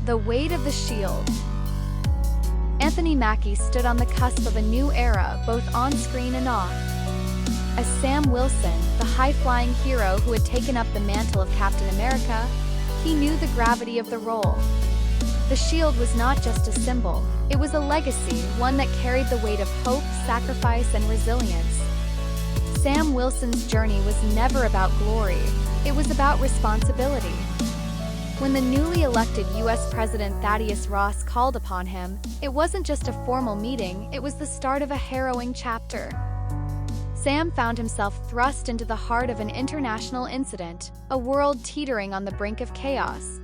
The weight of the shield. Anthony Mackie stood on the cusp of a new era, both on-screen and off. As Sam Wilson, the high-flying hero who had taken up the mantle of Captain America, he knew the gravity of the role. The shield was not just a symbol, it was a legacy, one that carried the weight of hope, sacrifice, and resilience. Sam Wilson's journey was never about glory, it was about responsibility. When the newly elected U.S. President Thaddeus Ross called upon him, it wasn't just a formal meeting, it was the start of a harrowing chapter. Sam found himself thrust into the heart of an international incident, a world teetering on the brink of chaos.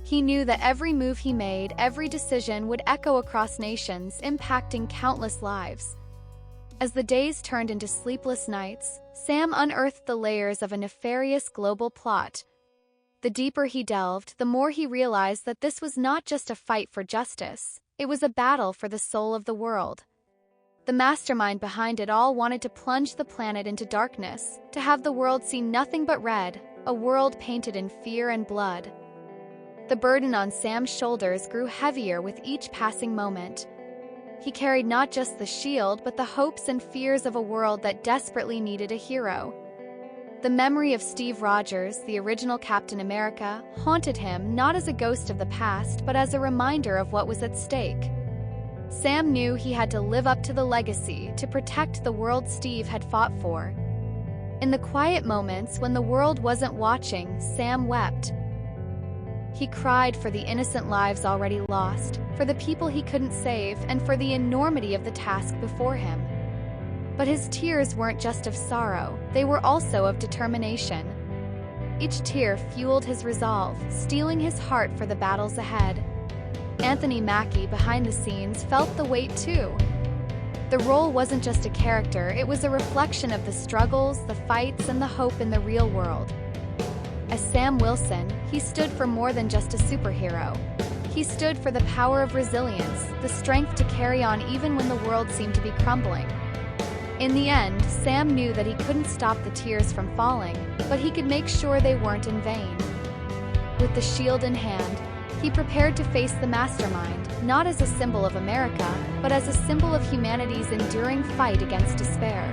He knew that every move he made, every decision would echo across nations, impacting countless lives. As the days turned into sleepless nights, Sam unearthed the layers of a nefarious global plot. The deeper he delved, the more he realized that this was not just a fight for justice, it was a battle for the soul of the world. The mastermind behind it all wanted to plunge the planet into darkness, to have the world see nothing but red, a world painted in fear and blood. The burden on Sam's shoulders grew heavier with each passing moment. He carried not just the shield, but the hopes and fears of a world that desperately needed a hero. The memory of Steve Rogers, the original Captain America, haunted him not as a ghost of the past, but as a reminder of what was at stake. Sam knew he had to live up to the legacy, to protect the world Steve had fought for. In the quiet moments when the world wasn't watching, Sam wept. He cried for the innocent lives already lost, for the people he couldn't save, and for the enormity of the task before him. But his tears weren't just of sorrow, they were also of determination. Each tear fueled his resolve, steeling his heart for the battles ahead. Anthony Mackie, behind the scenes, felt the weight too. The role wasn't just a character, it was a reflection of the struggles, the fights, and the hope in the real world. As Sam Wilson, he stood for more than just a superhero. He stood for the power of resilience, the strength to carry on even when the world seemed to be crumbling. In the end, Sam knew that he couldn't stop the tears from falling, but he could make sure they weren't in vain. With the shield in hand, he prepared to face the mastermind, not as a symbol of America, but as a symbol of humanity's enduring fight against despair.